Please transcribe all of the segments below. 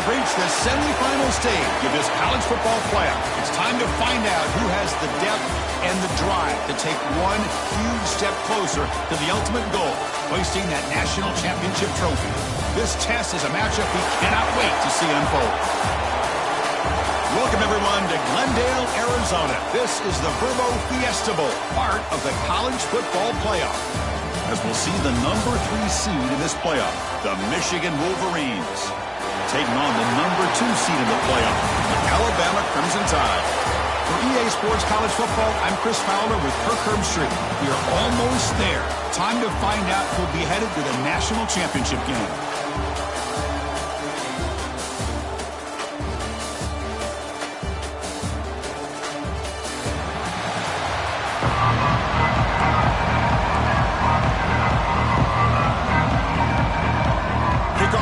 have reached the semifinal stage of this college football playoff. It's time to find out who has the depth and the drive to take one huge step closer to the ultimate goal, hoisting that national championship trophy. This test is a matchup we cannot wait to see unfold. Welcome, everyone, to Glendale, Arizona. This is the Fiesta Bowl, part of the college football playoff. As we'll see the number 3 seed in this playoff, the Michigan Wolverines, taking on the number 2 seed in the playoff, the Alabama Crimson Tide. For EA Sports College Football, I'm Chris Fowler with Kirk Herbstreit. We are almost there. Time to find out who'll be headed to the national championship game.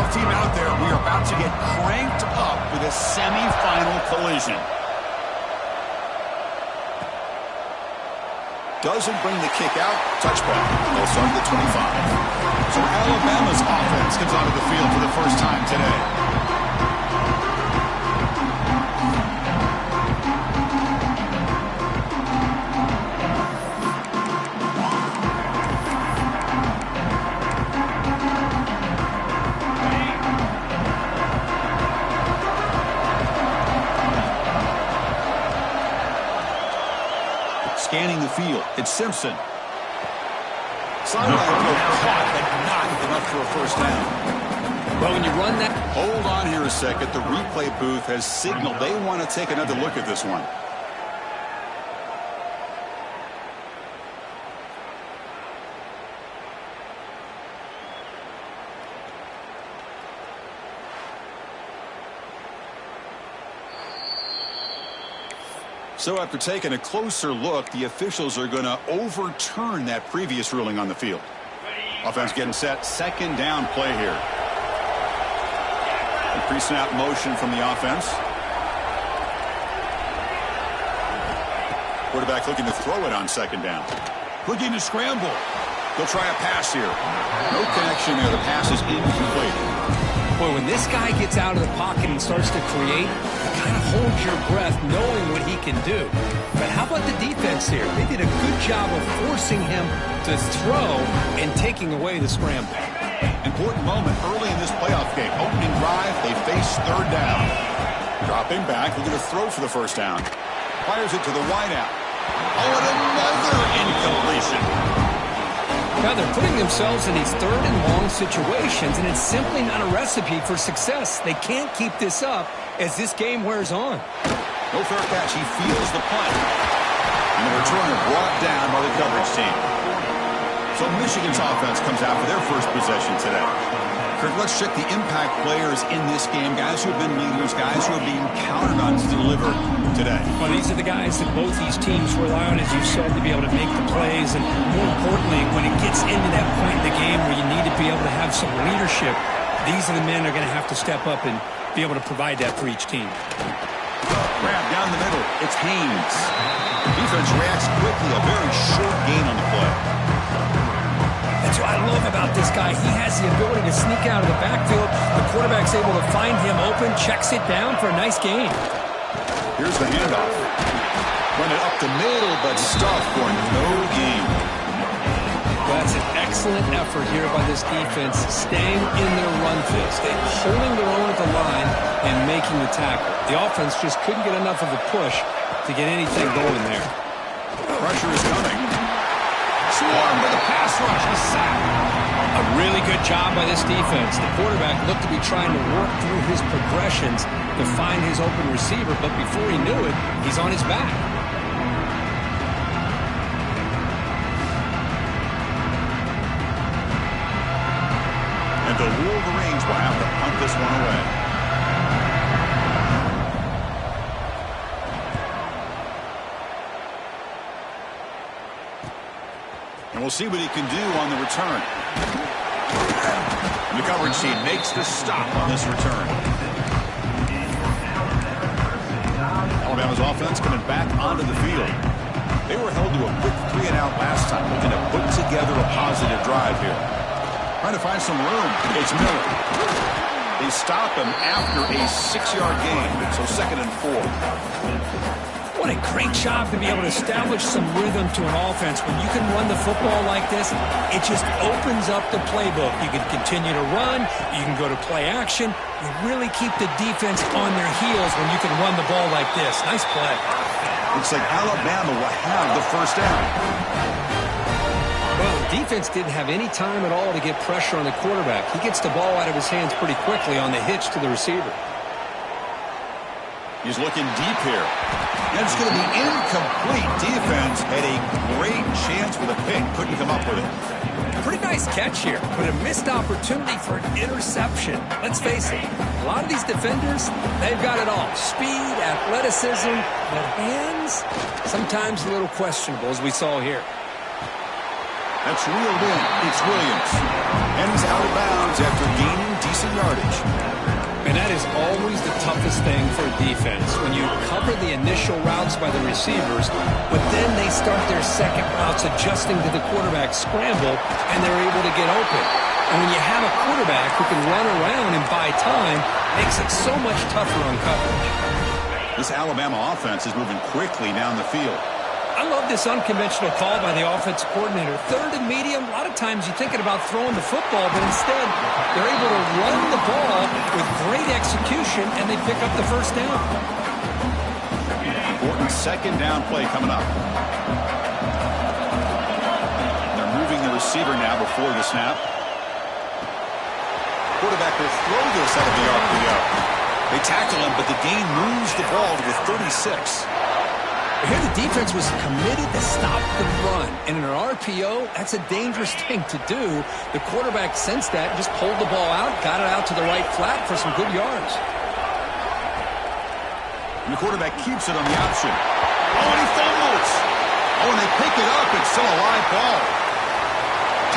Team out there, we are about to get cranked up with a semi-final collision. Doesn't bring the kick out. Touchback. They'll start at the 25. So Alabama's offense comes onto the field for the first time today. Scanning the field, it's Simpson. Sideline throw caught, but not enough for a first down. Well, when you run that... Hold on here a second. The replay booth has signaled they want to take another look at this one. So after taking a closer look, the officials are going to overturn that previous ruling on the field. Offense getting set. Second down play here. A pre-snap motion from the offense. Quarterback looking to throw it on second down. Looking to scramble. They'll try a pass here. No connection there. The pass is incomplete. Boy, when this guy gets out of the pocket and starts to create, you kind of hold your breath knowing what he can do. But how about the defense here? They did a good job of forcing him to throw and taking away the scramble. Important moment early in this playoff game. Opening drive, they face third down. Dropping back, looking to throw for the first down. Fires it to the wideout. Oh, and another incompletion. Now they're putting themselves in these third and long situations, and it's simply not a recipe for success. They can't keep this up as this game wears on. No fair catch. He feels the punt. And the returner brought down by the coverage team. So Michigan's offense comes out for their first possession today. Kirk, let's check the impact players in this game. Guys who have been leaders, guys who are being counted on to deliver today. Well, these are the guys that both these teams rely on, as you said, to be able to make the plays. And more importantly, when it gets into that point in the game where you need to be able to have some leadership, these are the men that are going to have to step up and be able to provide that for each team. Grab down the middle. It's Haynes. The defense reacts quickly. A very short gain on the play. That's what I love about this guy. He has the ability to sneak out of the backfield. The quarterback's able to find him open, checks it down for a nice gain. Here's the handoff. Run it up the middle, but stuffed for no gain. That's an excellent effort here by this defense, staying in their run field, holding their own at the line and making the tackle. The offense just couldn't get enough of a push to get anything going there. Pressure is coming. Swarmed with a pass rush. He's sacked. A really good job by this defense. The quarterback looked to be trying to work through his progressions to find his open receiver, but before he knew it, he's on his back. And the Wolverines will have to punt this one away. And we'll see what he can do on the return. And the coverage team makes the stop on this return. Alabama's offense coming back onto the field. They were held to a quick 3-and-out last time, looking to put together a positive drive here. Trying to find some room. It's Miller. They stop him after a 6-yard gain, so 2nd and 4. What a great job to be able to establish some rhythm to an offense. When you can run the football like this, it just opens up the playbook. You can continue to run. You can go to play action. You really keep the defense on their heels when you can run the ball like this. Nice play. Looks like Alabama will have the first down. Well, the defense didn't have any time at all to get pressure on the quarterback. He gets the ball out of his hands pretty quickly on the hitch to the receiver. He's looking deep here. And it's going to be incomplete. Defense had a great chance with a pick. Couldn't come up with it. Pretty nice catch here, but a missed opportunity for an interception. Let's face it, a lot of these defenders, they've got it all. Speed, athleticism, but hands, sometimes a little questionable, as we saw here. That's reeled in. It's Williams. And he's out of bounds after gaining decent yardage. And that is always the toughest thing for a defense, when you cover the initial routes by the receivers, but then they start their second routes adjusting to the quarterback's scramble, and they're able to get open. And when you have a quarterback who can run around and buy time, it makes it so much tougher on coverage. This Alabama offense is moving quickly down the field. I love this unconventional call by the offensive coordinator. 3rd and medium, a lot of times you're thinking about throwing the football, but instead they're able to run the ball with great execution, and they pick up the first down. Important 2nd down play coming up. They're moving the receiver now before the snap. Quarterback will throw this out of the RPO. They tackle him, but the gain moves the ball to the 36. Here the defense was committed to stop the run. And in an RPO, that's a dangerous thing to do. The quarterback sensed that, just pulled the ball out, got it out to the right flat for some good yards. And the quarterback keeps it on the option. Oh, and he fumbles. Oh, and they pick it up. It's still a live ball.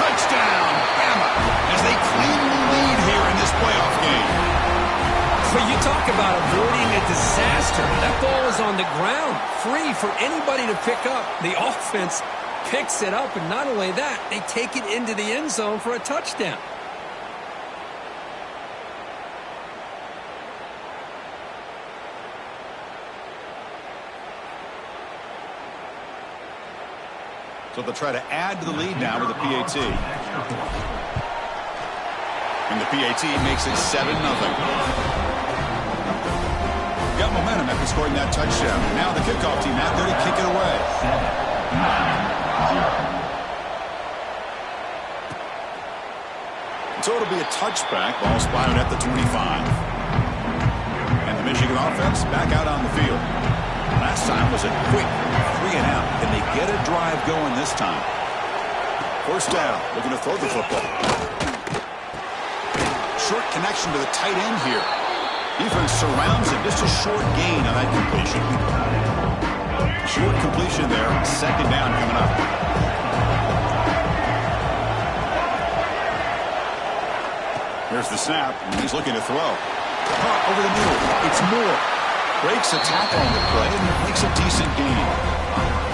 Touchdown, Bama, as they claim the lead here in this playoff game. But you talk about avoiding a disaster. That ball is on the ground, free for anybody to pick up. The offense picks it up, and not only that, they take it into the end zone for a touchdown. So they'll try to add to the lead now with a PAT. And the PAT makes it 7-0. Got momentum after scoring that touchdown. Now the kickoff team out there to kick it away. So it'll be a touchback. Ball spotted at the 25. And the Michigan offense back out on the field. Last time was a quick 3 and out. Can they get a drive going this time? First down. Looking to throw the football. Short connection to the tight end here. Defense surrounds him. Just a short gain on that completion. Short completion there. 2nd down coming up. Here's the snap. He's looking to throw. Caught over the middle. It's Moore. Breaks a tackle on the play and makes a decent gain.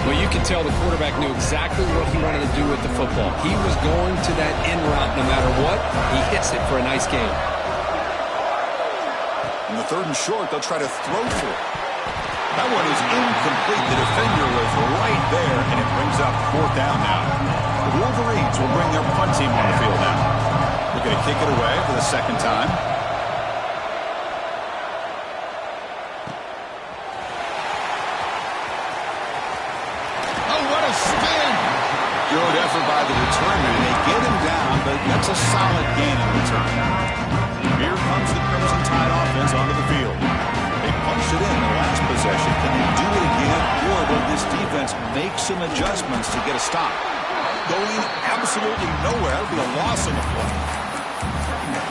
Well, you can tell the quarterback knew exactly what he wanted to do with the football. He was going to that in route no matter what. He hits it for a nice gain. In the 3rd and short, they'll try to throw for it. That one is incomplete. The defender was right there, and it brings up 4th down now. The Wolverines will bring their punt team on the field now. Looking to kick it away for the 2nd time. Oh, what a spin! Good effort by the returner, and they get him down, but that's a solid gain in return. Here comes the Crimson Tide offense onto the field. They punched it in the last possession. Can they do it again, or will this defense make some adjustments to get a stop? Going absolutely nowhere. That would be a loss on the play.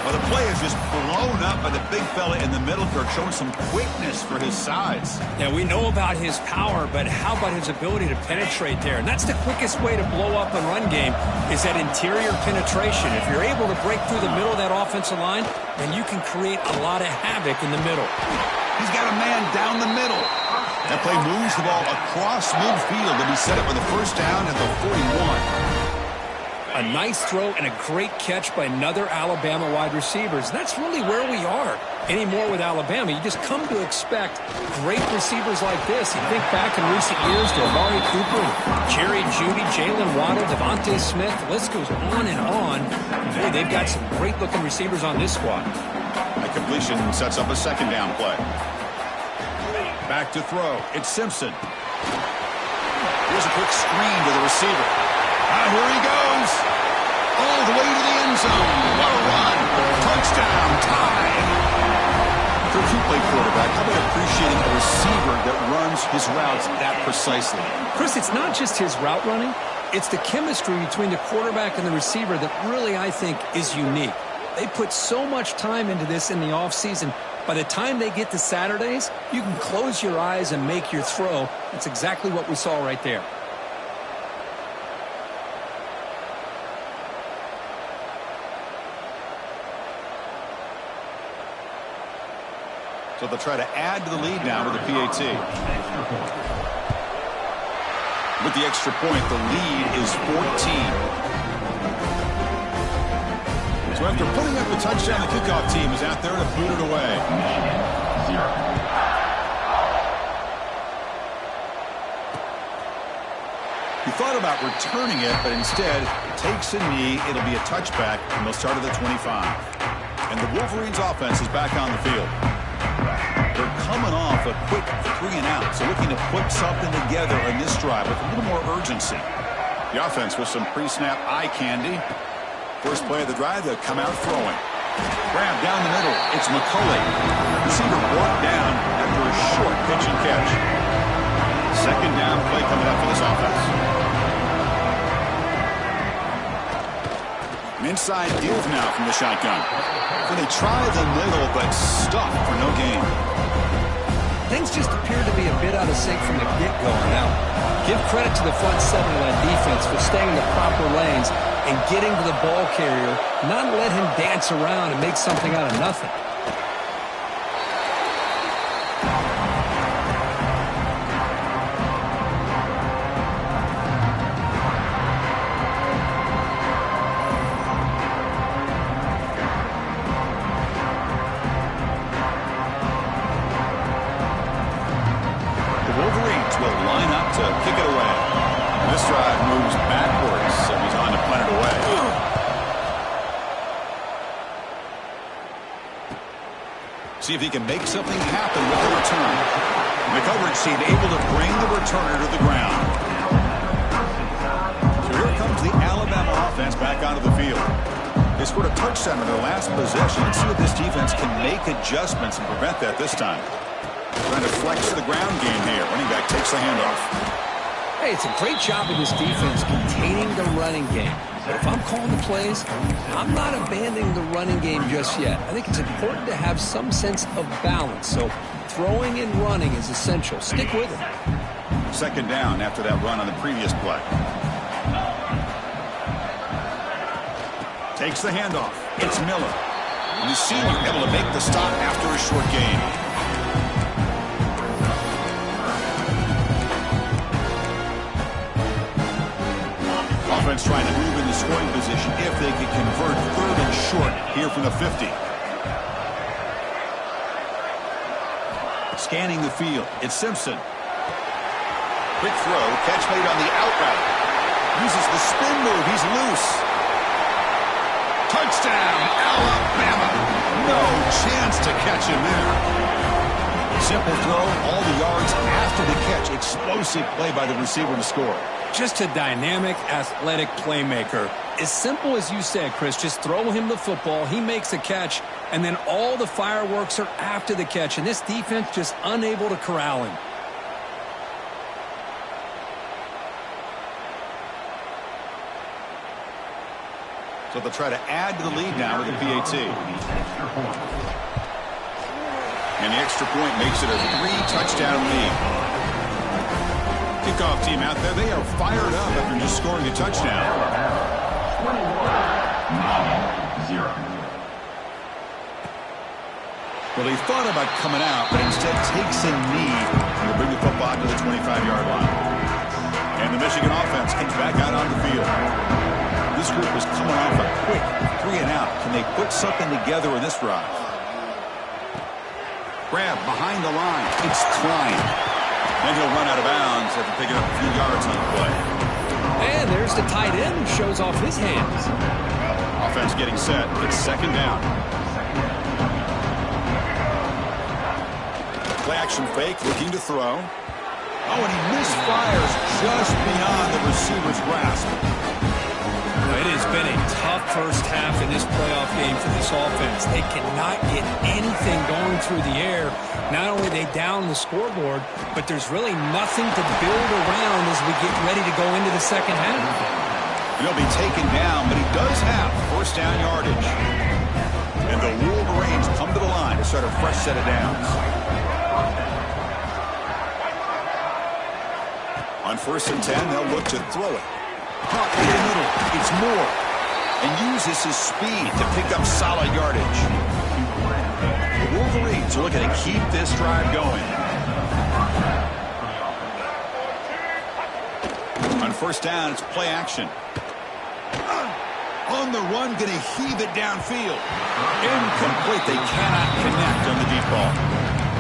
Well, the play is just blown up by the big fella in the middle. Kirk showing some quickness for his size. Yeah, we know about his power, but how about his ability to penetrate there? And that's the quickest way to blow up a run game, is that interior penetration. If you're able to break through the middle of that offensive line, then you can create a lot of havoc in the middle. He's got a man down the middle. That play moves the ball across midfield, and he set it with a first down at the 41. A nice throw and a great catch by another Alabama wide receiver. That's really where we are. Anymore with Alabama, you just come to expect great receivers like this. You think back in recent years to Amari Cooper, Jerry Jeudy, Jalen Waddle, Devontae Smith. The list goes on and on. Boy, they've got some great-looking receivers on this squad. A completion sets up a second down play. Back to throw. It's Simpson. Here's a quick screen to the receiver. Here he goes. All the way to the end zone. What a run. Touchdown. Tie. For a two-play quarterback, how about appreciating a receiver that runs his routes that precisely? Chris, it's not just his route running. It's the chemistry between the quarterback and the receiver that really, I think, is unique. They put so much time into this in the offseason. By the time they get to Saturdays, you can close your eyes and make your throw. That's exactly what we saw right there. So they'll try to add to the lead now with the PAT. With the extra point, the lead is 14. So after putting up a touchdown, the kickoff team is out there to boot it away. He thought about returning it, but instead takes a knee. It'll be a touchback, and they'll start at the 25. And the Wolverines' offense is back on the field. They're coming off a quick 3 and out, so looking to put something together on this drive with a little more urgency. The offense with some pre-snap eye candy. First play of the drive, they'll come out throwing. Grab down the middle. It's McCulley. Receiver brought down after a short pitch and catch. Second down play coming up for this offense. An inside deal now from the shotgun. So they try the middle, but stuck for no gain. Things just appear to be a bit out of sync from the get-go. Now, give credit to the front seven of that defense for staying in the proper lanes and getting to the ball carrier, not let him dance around and make something out of nothing. See if he can make something happen with the return. The coverage team able to bring the returner to the ground. So here comes the Alabama offense back onto the field. They scored a touchdown in their last possession. Let's see if this defense can make adjustments and prevent that this time. Trying to flex the ground game here. Running back takes the handoff. Hey, it's a great job of this defense containing the running game. But if I'm calling the plays, I'm not abandoning the running game just yet. I think it's important to have some sense of balance. So throwing and running is essential. Stick with it. Second down after that run on the previous play. Takes the handoff. It's Miller. And the senior able to make the stop after a short gain. Offense trying to move in the scoring position if they could convert third and short here from the 50. Scanning the field. It's Simpson. Quick throw. Catch made on the out route. Uses the spin move. He's loose. Touchdown, Alabama. No chance to catch him there. Simple throw. All the yards after the catch. Explosive play by the receiver to score. Just a dynamic, athletic playmaker. As simple as you said, Chris, just throw him the football, he makes a catch, and then all the fireworks are after the catch, and this defense just unable to corral him. So they'll try to add to the lead now with the PAT. And the extra point makes it a 3-touchdown lead. Kickoff team out there, they are fired up after just scoring a touchdown. 21-0. Well, he thought about coming out, but instead takes a knee to bring the football to the 25-yard line. And the Michigan offense comes back out on the field. This group is coming off a quick 3-and-out. Can they put something together in this drive? Grab behind the line. It's Klein. Then he'll run out of bounds after picking up a few yards on the play. And there's the tight end who shows off his hands. Offense getting set. It's 2nd down. Play action fake, looking to throw. Oh, and he misfires just beyond the receiver's grasp. It has been a tough first half in this playoff game for this offense. They cannot get anything going through the air. Not only are they down the scoreboard, but there's really nothing to build around as we get ready to go into the second half. He'll be taken down, but he does have first down yardage. And the Wolverines come to the line to start a fresh set of downs. On 1st and 10, they'll look to throw it. Pop in the middle. It's Moore. And uses his speed to pick up solid yardage. The Wolverines are looking to keep this drive going. On 1st down, it's play action. On the run, going to heave it downfield. Incomplete. They cannot connect on the deep ball.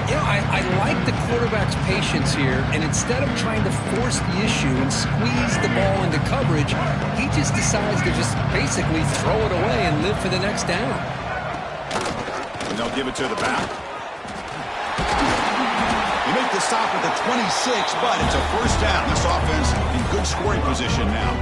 You know, I like the quarterback's patience here, and instead of trying to force the issue and squeeze the ball into coverage, he just decides to just basically throw it away and live for the next down. And they'll give it to the back. They make the stop at the 26, but it's a first down. This offense in good scoring position now.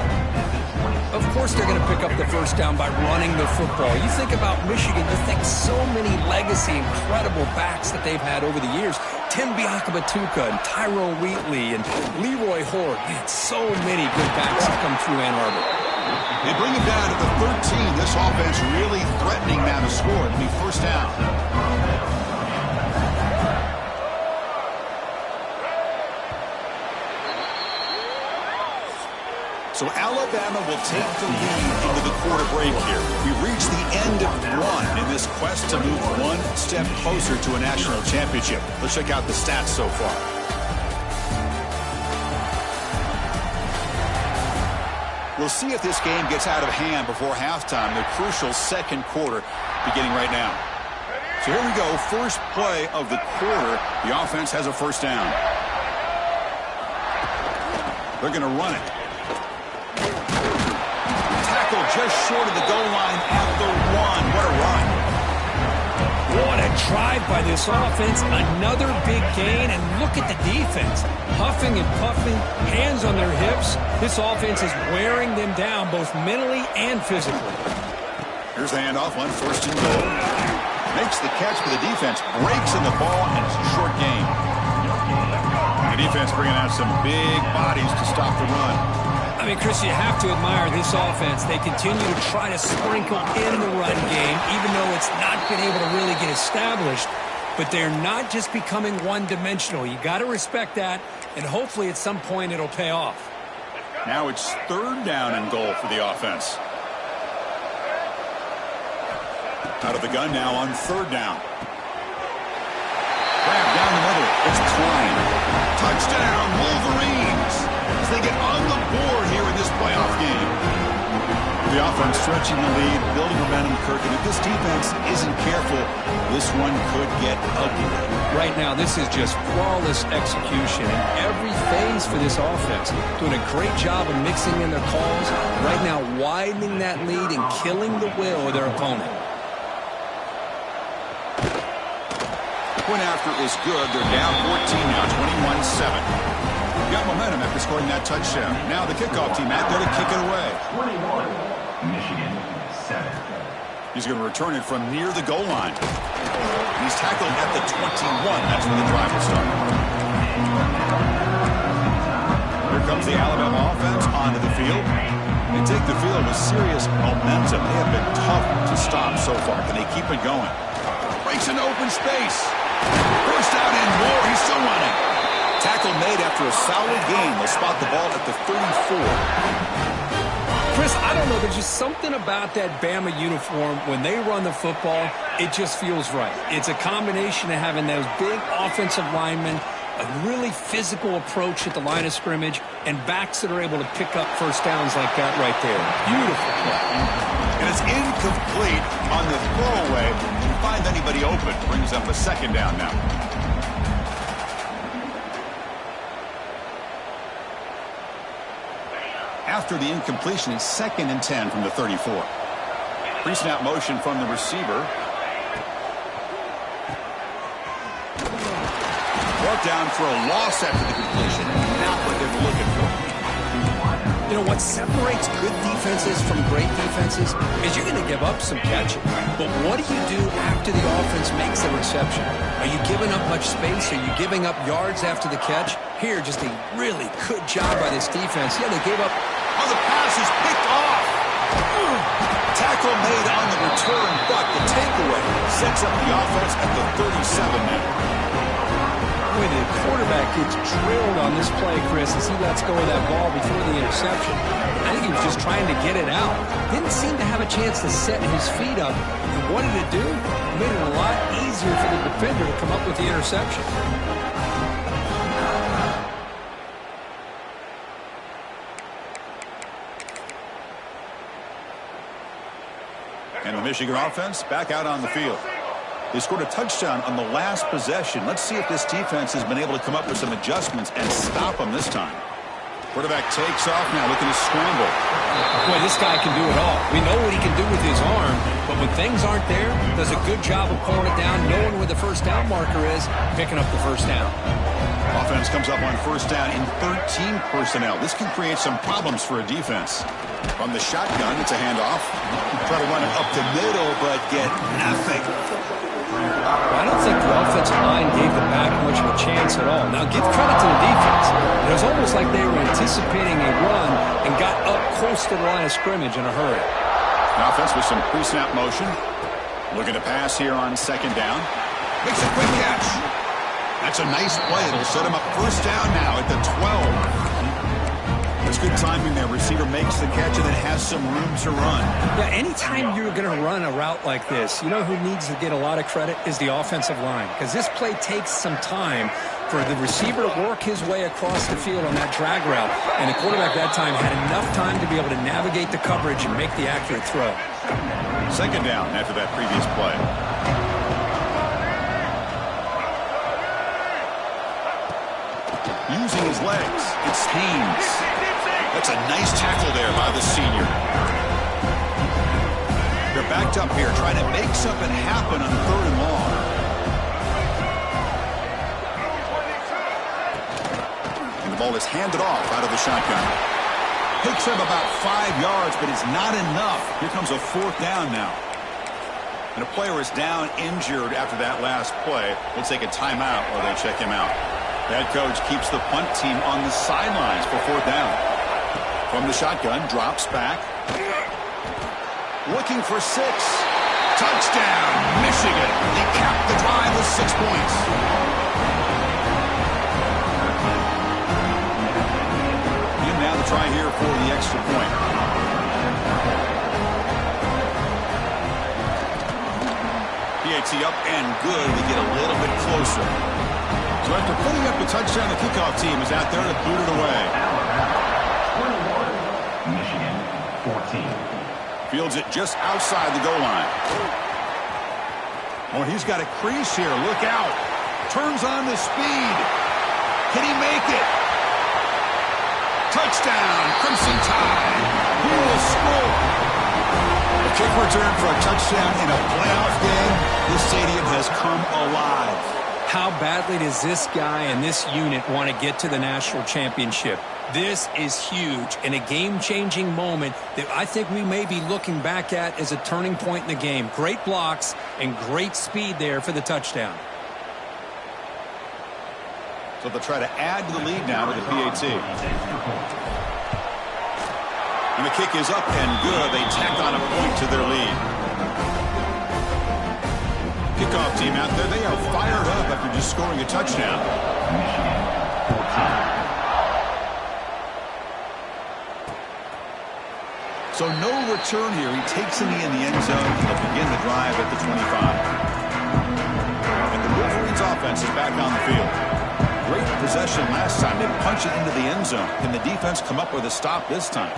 Of course they're going to pick up the first down by running the football. You think about Michigan, you think so many legacy, incredible backs that they've had over the years. Tim Biakabatuka and Tyrone Wheatley and Leroy Horde. Man, so many good backs have come through Ann Arbor. They bring him down to the 13. This offense really threatening now to score. It'll be first down. So Alabama will take the lead into the quarter break here. We've reached the end of one in this quest to move one step closer to a national championship. Let's check out the stats so far. We'll see if this game gets out of hand before halftime, the crucial second quarter beginning right now. So here we go, first play of the quarter. The offense has a first down. They're going to run it. Just short of the goal line at the 1. What a run. What a drive by this offense. Another big gain, and look at the defense. Huffing and puffing, hands on their hips. This offense is wearing them down both mentally and physically. Here's the handoff on 1st and goal. Makes the catch for the defense. Breaks in the ball, and it's a short gain. The defense bringing out some big bodies to stop the run. I mean, Chris, you have to admire this offense. They continue to try to sprinkle in the run game, even though it's not been able to really get established. But they're not just becoming one-dimensional. You got to respect that, and hopefully at some point it'll pay off. Now it's 3rd down and goal for the offense. Out of the gun now on 3rd down. Grab down the middle. It's Klein. Touchdown, Wolverines! As they get on the board here in this playoff game. The offense stretching the lead, building momentum, Kirk, and if this defense isn't careful, this one could get ugly. Right now, this is just flawless execution in every phase for this offense. Doing a great job of mixing in their calls. Right now, widening that lead and killing the will of their opponent. Point after is good. They're down 14 now, 21-7. Got momentum after scoring that touchdown. Now the kickoff team out there to kick it away. 21, Michigan, 7. He's going to return it from near the goal line. He's tackled at the 21. That's where the drive will start. Here comes the Alabama offense onto the field. They take the field with serious momentum. They have been tough to stop so far. Can they keep it going? Breaks into open space. First down and more. He's still running. Tackle made after a solid gain. They'll spot the ball at the 34. Chris, I don't know. There's just something about that Bama uniform. When they run the football, it just feels right. It's a combination of having those big offensive linemen A really physical approach at the line of scrimmage and backs that are able to pick up first downs like that right there. Beautiful play. And it's incomplete on the throwaway. Didn't find anybody open. Brings up a second down now. After the incompletion, it's 2nd and 10 from the 34. Pre-snap motion from the receiver. Brought down for a loss after the completion. Not what they were looking for. You know, what separates good defenses from great defenses is you're going to give up some catches. But what do you do after the offense makes a reception? Are you giving up much space? Are you giving up yards after the catch? Here, just a really good job by this defense. Yeah, they gave up. Oh, the pass is picked off. Tackle made on the return, but the takeaway sets up the offense at the 37 now. Boy, the quarterback gets drilled on this play, Chris, as he lets go of that ball before the interception. I think he was just trying to get it out. Didn't seem to have a chance to set his feet up. And what did it do? It made it a lot easier for the defender to come up with the interception. And the Michigan offense back out on the field. They scored a touchdown on the last possession. Let's see if this defense has been able to come up with some adjustments and stop them this time. Quarterback takes off now, looking to scramble. Boy, this guy can do it all. We know what he can do with his arm, but when things aren't there, does a good job of pulling it down, knowing where the first down marker is, picking up the first down. Offense comes up on first down in 13 personnel. This can create some problems for a defense. From the shotgun, it's a handoff. Try to run it up the middle, but get nothing. I don't think the offensive line gave the back much of a chance at all. Now, give credit to the defense. It was almost like they were anticipating a run and got up close to the line of scrimmage in a hurry. An offense with some pre-snap motion. Looking to pass here on second down. Makes a quick catch. That's a nice play. It'll set him up first down now at the 12. That's good timing there. Receiver makes the catch and then has some room to run. Yeah, anytime you're going to run a route like this, you know who needs to get a lot of credit is the offensive line. Because this play takes some time for the receiver to work his way across the field on that drag route. And the quarterback that time had enough time to be able to navigate the coverage and make the accurate throw. Second down after that previous play. Using his legs, it's Haynes. That's a nice tackle there by the senior. They're backed up here trying to make something happen on 3rd and long. And the ball is handed off out of the shotgun. Picks him about 5 yards, but it's not enough. Here comes a 4th down now. And a player is down injured after that last play. We'll take a timeout while they check him out. The head coach keeps the punt team on the sidelines for 4th down. From the shotgun, drops back. Looking for 6. Touchdown, Michigan. They cap the drive with 6 points. And now the try here for the extra point. PAT up and good. We get a little bit closer. So after putting up the touchdown, the kickoff team is out there to boot it away. Michigan, 14. Fields it just outside the goal line. Oh, he's got a crease here. Look out. Turns on the speed. Can he make it? Touchdown, Crimson Tide. Who will score? A kick return for a touchdown in a playoff game. This stadium has come alive. How badly does this guy and this unit want to get to the national championship? This is huge and a game-changing moment that I think we may be looking back at as a turning point in the game. Great blocks and great speed there for the touchdown. So they'll try to add to the lead now with the PAT. And the kick is up and good. They tack on a point to their lead. Kickoff team out there, they are fired up after just scoring a touchdown. Michigan, 14. So no return here. He takes it in the end zone. They'll begin the drive at the 25. And the Wolverines offense is back on the field. Great possession last time. They punch it into the end zone. Can the defense come up with a stop this time?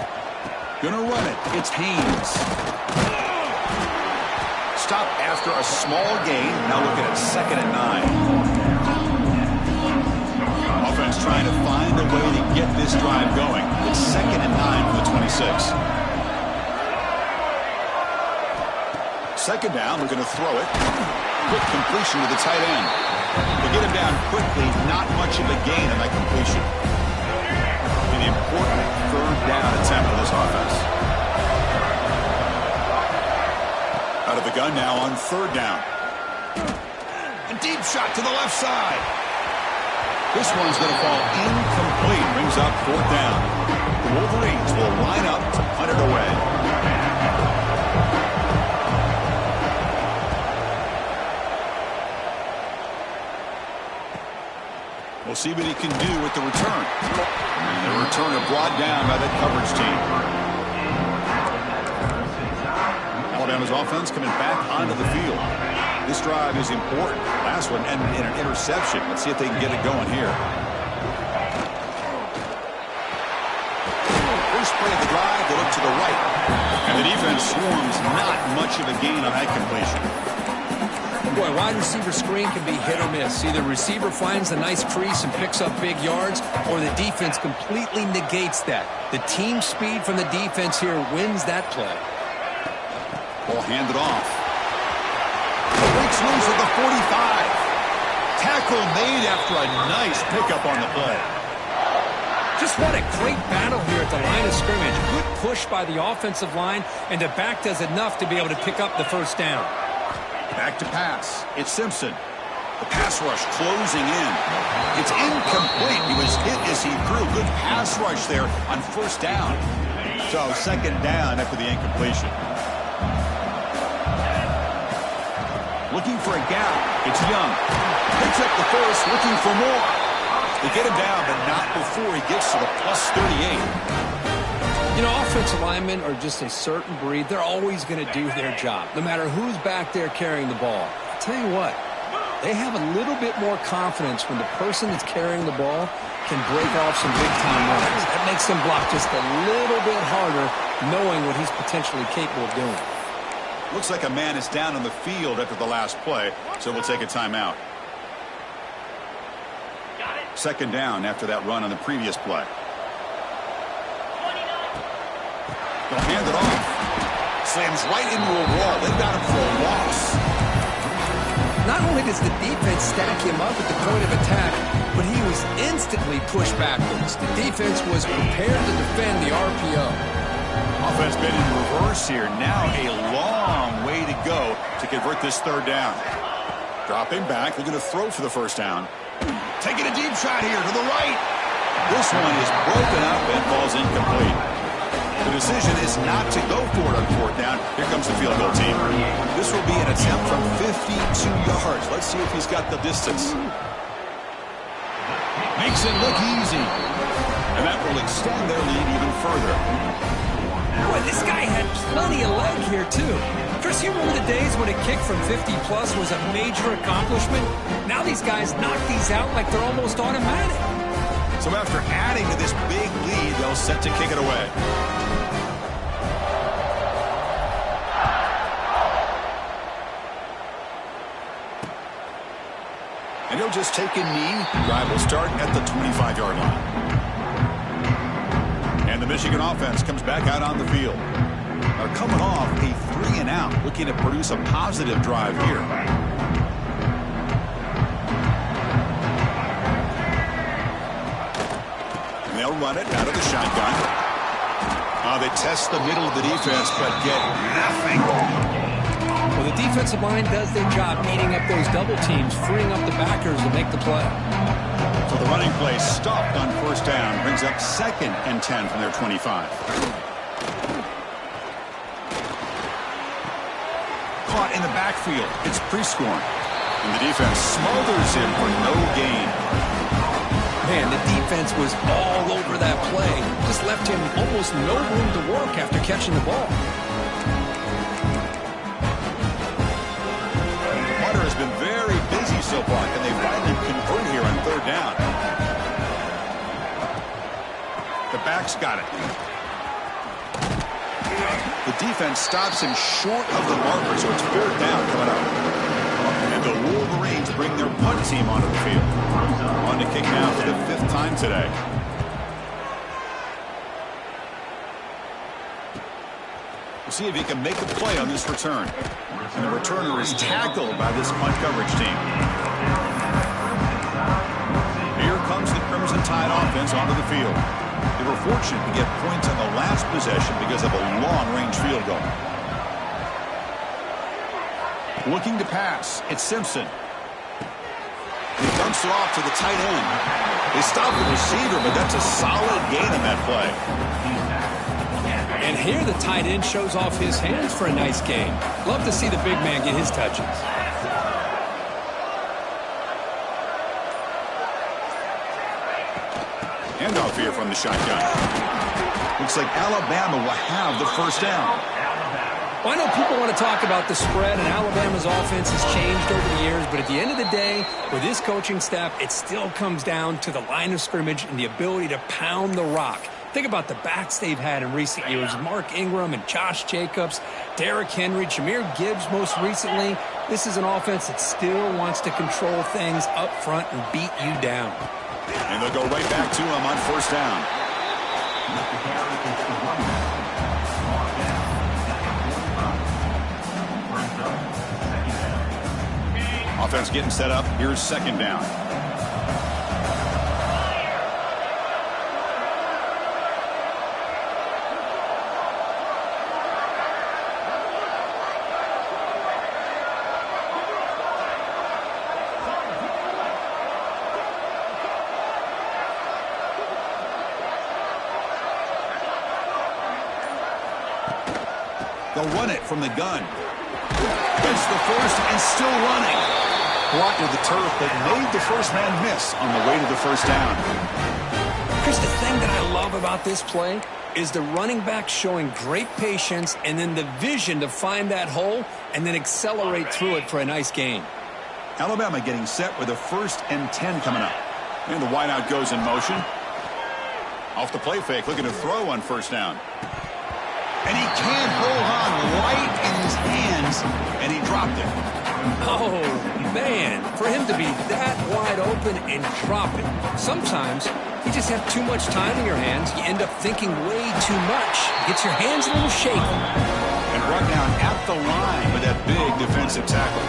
Gonna run it. It's Haynes. Stop after a small gain. Now looking at 2nd and 9. Offense trying to find a way to get this drive going. It's 2nd and 9 from the 26. 2nd down. They're going to throw it. Quick completion to the tight end. They get him down quickly. Not much of a gain on that completion. An important 3rd down attempt for this offense. Out of the gun now on 3rd down. A deep shot to the left side. This one's going to fall incomplete. Brings up 4th down. The Wolverines will line up to punt it away. We'll see what he can do with the return. And the returner brought down by that coverage team. Alabama's offense coming back onto the field. This drive is important. Last one ended in an interception. Let's see if they can get it going here. First play of the drive, they look to the right. And the defense swarms not much of a gain on that completion. Boy, wide receiver screen can be hit or miss. Either receiver finds a nice crease and picks up big yards, or the defense completely negates that. The team speed from the defense here wins that play. Ball handed off. Breaks loose at the 45. Tackle made after a nice pickup on the play. Just what a great battle here at the line of scrimmage. Good push by the offensive line, and the back does enough to be able to pick up the 1st down. Back to pass. It's Simpson. The pass rush closing in. It's incomplete. He was hit as he threw. Good pass rush there on 1st down. So 2nd down after the incompletion. Looking for a gap. It's Young. Picks up the first, looking for more. They get him down, but not before he gets to the plus 38. You know, offensive linemen are just a certain breed. They're always going to do their job, no matter who's back there carrying the ball. I'll tell you what, they have a little bit more confidence when the person that's carrying the ball can break off some big-time runs. That makes them block just a little bit harder, knowing what he's potentially capable of doing. Looks like a man is down on the field after the last play, so we'll take a timeout. 2nd down after that run on the previous play. They'll hand it off. Slams right into a wall. They've got him for a loss. Not only does the defense stack him up at the point of attack, but he was instantly pushed backwards. The defense was prepared to defend the RPO. Offense been in reverse here. Now a long way to go to convert this 3rd down. Dropping back. They're going to throw for the 1st down. Taking a deep shot here to the right. This one is broken up and falls incomplete. The decision is not to go for it on 4th down. Here comes the field goal team. This will be an attempt from 52 yards. Let's see if he's got the distance. Makes it look easy. And that will extend their lead even further. Boy, this guy had plenty of leg here, too. Chris, you remember the days when a kick from 50-plus was a major accomplishment? Now these guys knock these out like they're almost automatic. So after adding to this big lead, they'll set to kick it away. And he'll just take a knee. The drive will start at the 25-yard line. And the Michigan offense comes back out on the field. They're coming off a 3-and-out, looking to produce a positive drive here. And they'll run it out of the shotgun. They test the middle of the defense, but get nothing. Well, the defensive line does their job eating up those double teams, freeing up the backers to make the play. So the running play stopped on 1st down, brings up 2nd and 10 from their 25. Caught in the backfield. It's Prescorn. And the defense smothers him for no gain. Man, the defense was all over that play. Just left him almost no room to work after catching the ball. Hunter has been very busy so far. Can they finally convert here on 3rd down? Back's got it. The defense stops him short of the marker, so it's 4th down coming up. And the Wolverines bring their punt team onto the field. On to kick now for the 5th time today. We'll see if he can make a play on this return. And the returner is tackled by this punt coverage team. Here comes the Crimson Tide offense onto the field. They were fortunate to get points on the last possession because of a long-range field goal. Looking to pass, it's Simpson. He dumps it off to the tight end. They stop the receiver, but that's a solid gain in that play. And here the tight end shows off his hands for a nice gain. Love to see the big man get his touches. Handoff here from the shotgun. Looks like Alabama will have the 1st down. Well, I know people want to talk about the spread, and Alabama's offense has changed over the years, but at the end of the day, with this coaching staff, it still comes down to the line of scrimmage and the ability to pound the rock. Think about the backs they've had in recent years. Mark Ingram and Josh Jacobs, Derrick Henry, Jahmyr Gibbs most recently. This is an offense that still wants to control things up front and beat you down. And they'll go right back to him on 1st down. Offense getting set up. Here's 2nd down. They'll run it from the gun. It's the 1st and still running. Blocked with the turf, but made the first man miss on the way to the 1st down. Chris, the thing that I love about this play is the running back showing great patience and then the vision to find that hole and then accelerate through it for a nice gain. Alabama getting set with a 1st and 10 coming up. And the wideout goes in motion. Off the play fake, looking to throw on 1st down. And he can't hold on right in his hands, and he dropped it. Oh, man, for him to be that wide open and drop it. Sometimes you just have too much time in your hands. You end up thinking way too much. Gets your hands a little shaky. And run down at the line with that big defensive tackle.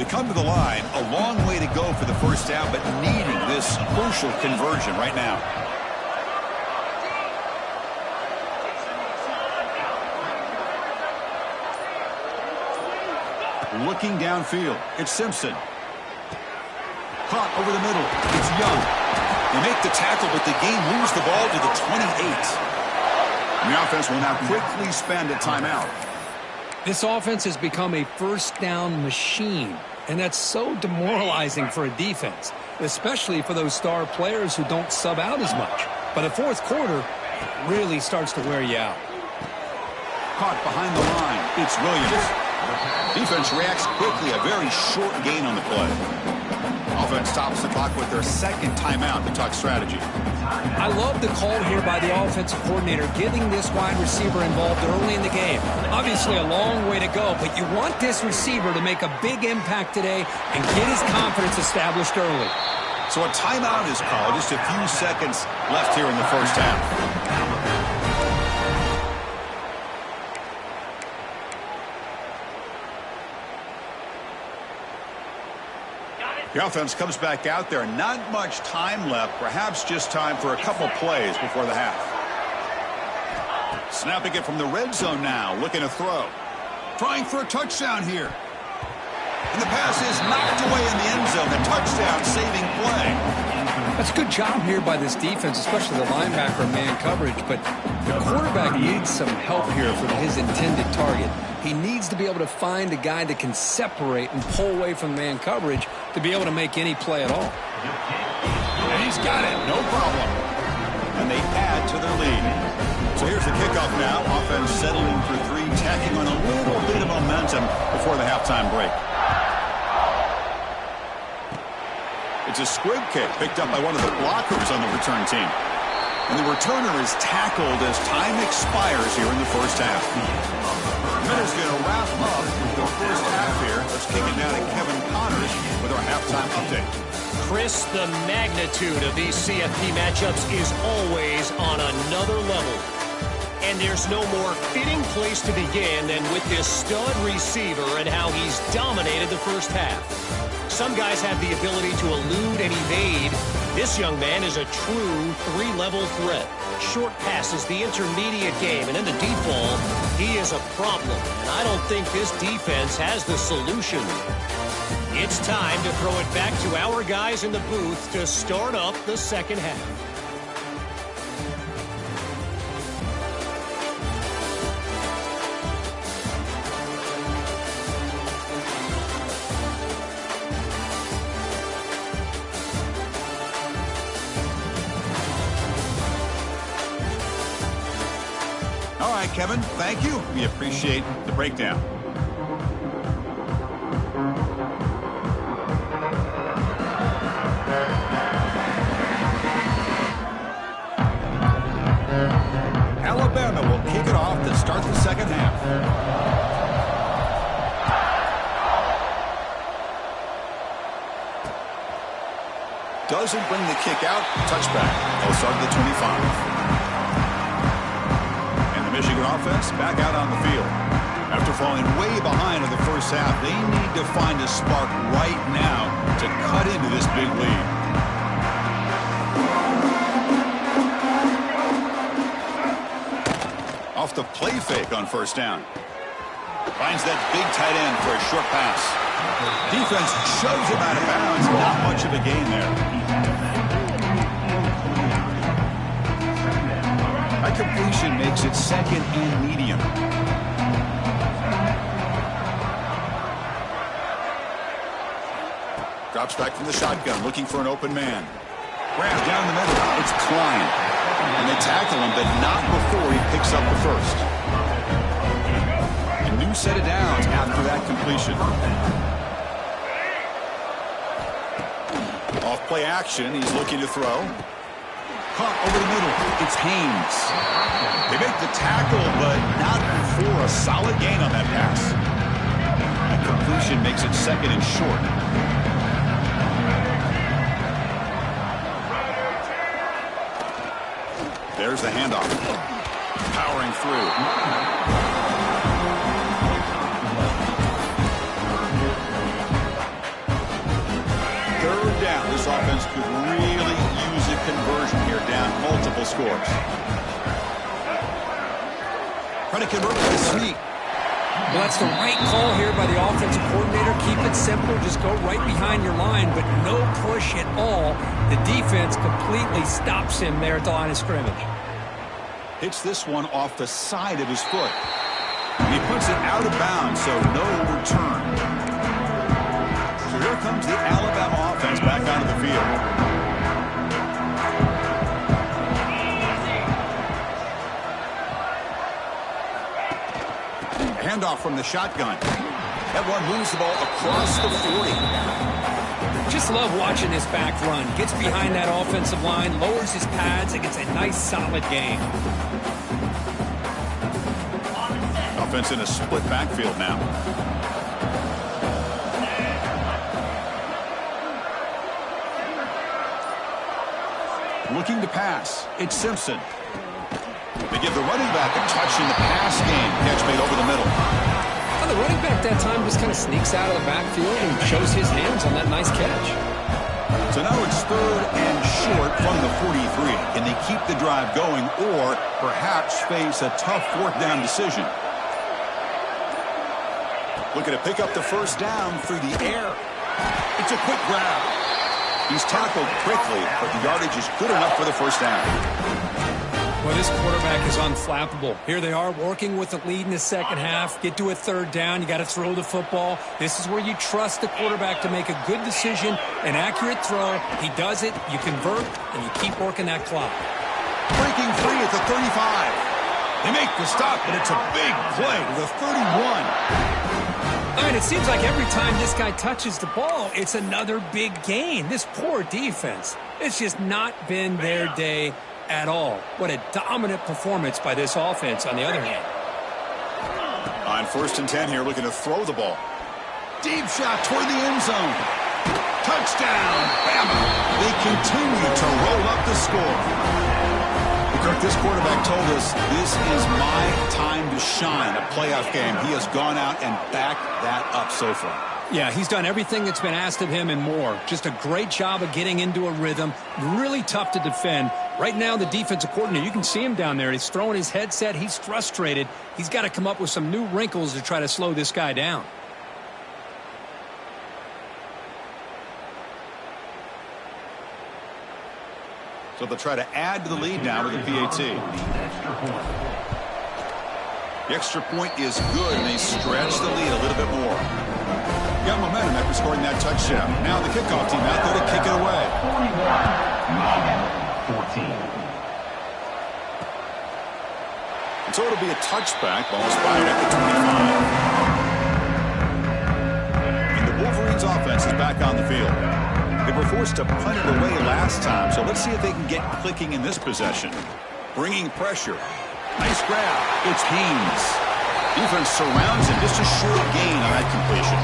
Come to the line, a long way to go for the 1st down, but needing this crucial conversion right now. Looking downfield, it's Simpson. Caught over the middle, it's Young. They make the tackle, but the game moves the ball to the 28. And the offense will now quickly spend a timeout. This offense has become a 1st down machine. And that's so demoralizing for a defense, especially for those star players who don't sub out as much. By the 4th quarter, it really starts to wear you out. Caught behind the line, it's Williams. Defense reacts quickly, a very short gain on the play. Offense stops the clock with their 2nd timeout to talk strategy. I love the call here by the offensive coordinator, getting this wide receiver involved early in the game. Obviously a long way to go, but you want this receiver to make a big impact today and get his confidence established early. So a timeout is called, just a few seconds left here in the 1st half. The offense comes back out there. Not much time left. Perhaps just time for a couple plays before the half. Snapping it from the red zone now. Looking to throw. Trying for a touchdown here. And the pass is knocked away in the end zone. A touchdown-saving play. That's a good job here by this defense, especially the linebacker man coverage. But the quarterback needs some help here from his intended target. He needs to be able to find a guy that can separate and pull away from man coverage to be able to make any play at all. And he's got it. No problem. and they add to their lead. So here's the kickoff now. Offense settling for three, tacking on a little bit of momentum before the halftime break. It's a squib kick picked up by one of the blockers on the return team. And the returner is tackled as time expires here in the first half. Minutes going to wrap up the first half here. Let's kick it now to Kevin Connors with our halftime update. Chris, the magnitude of these CFP matchups is always on another level. And there's no more fitting place to begin than with this stud receiver and how he's dominated the first half. Some guys have the ability to elude and evade. This young man is a true three-level threat. Short passes, the intermediate game, and in the deep ball, he is a problem. And I don't think this defense has the solution. It's time to throw it back to our guys in the booth to start up the second half. All right, Kevin, thank you. We appreciate the breakdown. Alabama will kick it off to start the second half. Doesn't bring the kick out. Touchback. They'll start at the 25. Michigan offense back out on the field. After falling way behind in the first half, they need to find a spark right now to cut into this big lead. Off the play fake on first down. Finds that big tight end for a short pass. Defense shoves him out of bounds. Not much of a gain there. That completion makes it second and medium. Drops back from the shotgun, looking for an open man. Grab down the middle. It's Klein. And they tackle him, but not before he picks up the first. A new set of downs after that completion. Off play action, he's looking to throw. Caught over the middle. It's Haynes. They make the tackle, but not before a solid gain on that pass. That completion makes it second and short. There's the handoff. Powering through. Third down. This offense could really use a conversion here, down multiple scores. Trying to convert with a sneak. Well, that's the right call here by the offensive coordinator. Keep it simple. Just go right behind your line, but no push at all. The defense completely stops him there at the line of scrimmage. Hits this one off the side of his foot. And he puts it out of bounds, so no return. So here comes the Alabama offense back onto the field. Handoff from the shotgun. That one moves the ball across the 40. Just love watching this back run. Gets behind that offensive line, lowers his pads, and gets a nice solid gain. Offense in a split backfield now. Looking to pass. It's Simpson. They give the running back a touch in the pass game. Catch made over the middle. Well, the running back that time just kind of sneaks out of the backfield and shows his hands on that nice catch. So now it's third and short from the 43. Can they keep the drive going or perhaps face a tough fourth down decision? Looking to pick up the first down through the air. It's a quick grab. He's tackled quickly, but the yardage is good enough for the first down. Well, this quarterback is unflappable. Here they are working with the lead in the second half. Get to a third down. You got to throw the football. This is where you trust the quarterback to make a good decision, an accurate throw. He does it, you convert, and you keep working that clock. Breaking free at the 35. They make the stop, but it's a big play to the 31. I mean, it seems like every time this guy touches the ball, it's another big gain. This poor defense, it's just not been their day at all. What a dominant performance by this offense, on the other hand. On 1st and 10 here, looking to throw the ball. Deep shot toward the end zone. Touchdown, Bama. They continue to roll up the score. Kirk, this quarterback told us this is my time to shine, a playoff game. He has gone out and backed that up so far. Yeah, he's done everything that's been asked of him and more. Just a great job of getting into a rhythm. Really tough to defend. Right now, the defensive coordinator, you can see him down there. He's throwing his headset. He's frustrated. He's got to come up with some new wrinkles to try to slow this guy down. So they'll try to add to the lead now with a PAT. The extra point is good, and they stretch the lead a little bit more. Got momentum after scoring that touchdown. Now the kickoff team out there to kick it away. 14. And so it'll be a touchback. Ball spotted at the 25. And the Wolverines offense is back on the field. They were forced to punt it away last time, so let's see if they can get clicking in this possession. Bringing pressure. Nice grab. It's Haynes. Defense surrounds him. Just a short gain on that completion.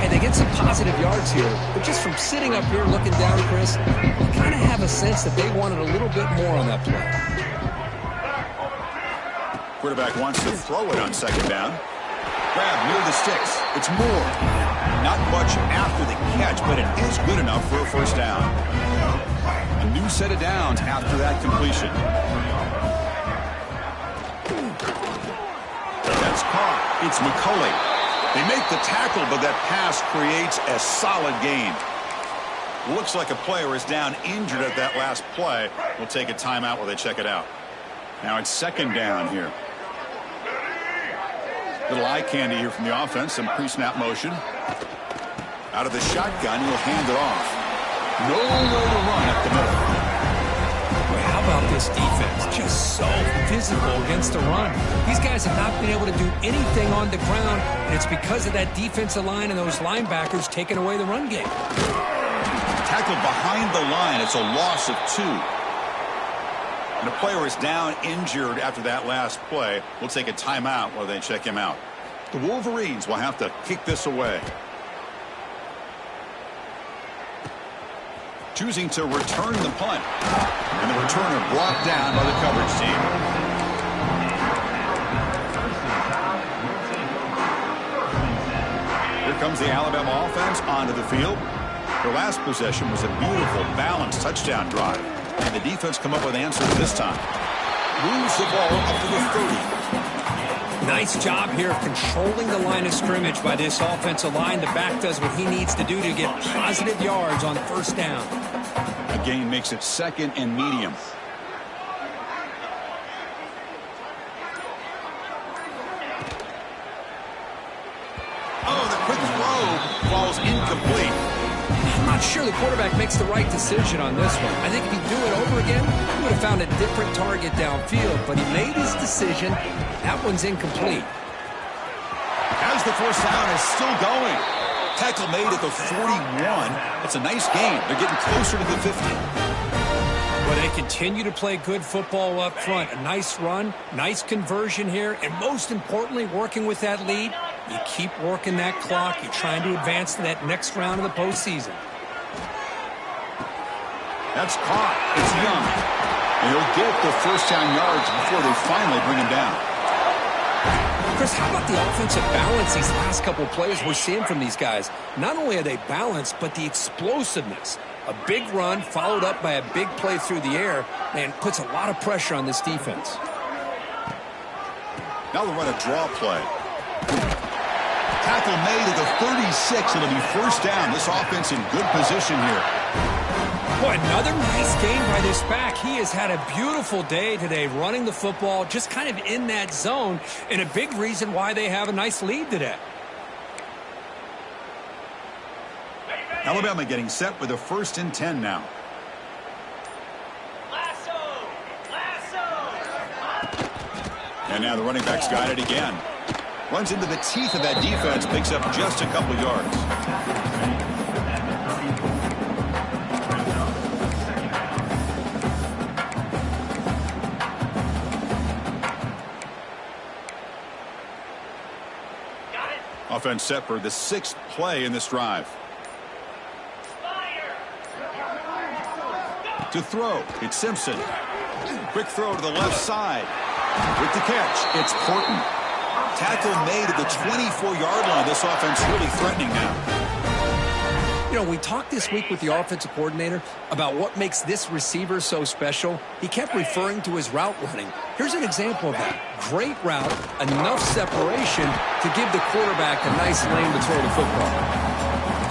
And they get some positive yards here, but just from sitting up here looking down, Chris, you kind of have a sense that they wanted a little bit more on that play. Quarterback wants to throw it on 2nd down. Grab near the sticks. It's Moore. Not much after the catch, but it is good enough for a 1st down. A new set of downs after that completion. That's caught. It's McCulley. They make the tackle, but that pass creates a solid gain. Looks like a player is down injured at that last play. We'll take a timeout while they check it out. Now it's 2nd down here. Little eye candy here from the offense. Some pre-snap motion. Out of the shotgun, he'll hand it off. Nowhere to run up the middle. Well, how about this defense? Just so physical against the run. These guys have not been able to do anything on the ground, and it's because of that defensive line and those linebackers taking away the run game. Tackled behind the line. It's a loss of 2. And a player is down injured after that last play. We'll take a timeout while they check him out. The Wolverines will have to kick this away. Choosing to return the punt. And the returner brought down by the coverage team. Here comes the Alabama offense onto the field. Their last possession was a beautiful, balanced touchdown drive. And the defense come up with answers this time. Moves the ball up to the 30. Nice job here of controlling the line of scrimmage by this offensive line. The back does what he needs to do to get positive yards on 1st down. A gain makes it 2nd and medium. Oh, the quick throw falls incomplete. I'm not sure the quarterback makes the right decision on this one. I think if he'd do it over again, he would have found a different target downfield, but he made his decision. That one's incomplete. As the 1st down is still going. Tackle made at the 41. That's a nice gain. They're getting closer to the 50. Well, they continue to play good football up front. A nice run, nice conversion here, and most importantly, working with that lead. You keep working that clock. You're trying to advance to that next round of the postseason. That's caught. It's Young. And he'll get the 1st down yards before they finally bring him down. Chris, how about the offensive balance these last couple of plays we're seeing from these guys? Not only are they balanced, but the explosiveness. A big run followed up by a big play through the air, and puts a lot of pressure on this defense. Now they'll run a draw play. Tackle made at the 36. It'll be 1st down. This offense in good position here. Boy, another nice game by this back. He has had a beautiful day today running the football, just kind of in that zone, and a big reason why they have a nice lead today. Alabama getting set with a 1st and 10 now. And now the running back's got it again. Runs into the teeth of that defense, picks up just a couple yards. Offense set for the 6th play in this drive. To throw, it's Simpson. Quick throw to the left side. With the catch, it's Porton. Tackle made at the 24-yard line. This offense really threatening now. You know, we talked this week with the offensive coordinator about what makes this receiver so special. He kept referring to his route running. Here's an example of that. Great route, enough separation to give the quarterback a nice lane to throw the football.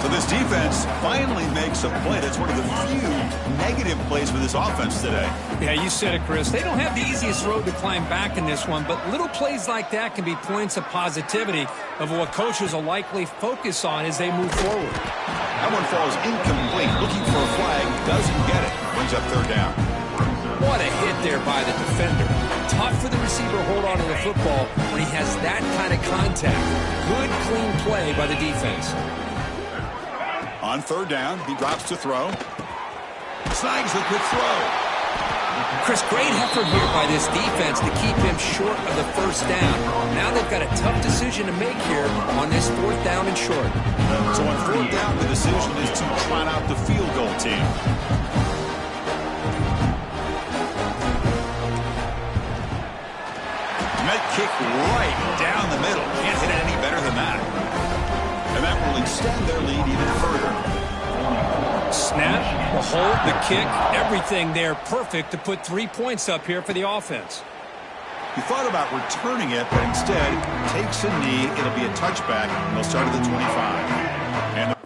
So this defense finally makes a play. That's one of the few negative plays for this offense today. Yeah, you said it, Chris. They don't have the easiest road to climb back in this one, but little plays like that can be points of positivity of what coaches will likely focus on as they move forward. That one falls incomplete. Looking for a flag, doesn't get it. Brings up 3rd down. What a hit there by the defender. Tough for the receiver to hold on to the football when he has that kind of contact. Good, clean play by the defense. On 3rd down, he drops to throw. Snags the quick throw. Chris, great effort here by this defense to keep him short of the 1st down. Now they've got a tough decision to make here on this 4th down and short. So on 4th down, the decision is to trot out the field goal team. Met kick right down the middle. Can't hit it any better than that. And that will extend their lead even further. Snap, the hold, the kick, everything there perfect to put 3 points up here for the offense. He thought about returning it, but instead takes a knee. It'll be a touchback. They'll start at the 25. And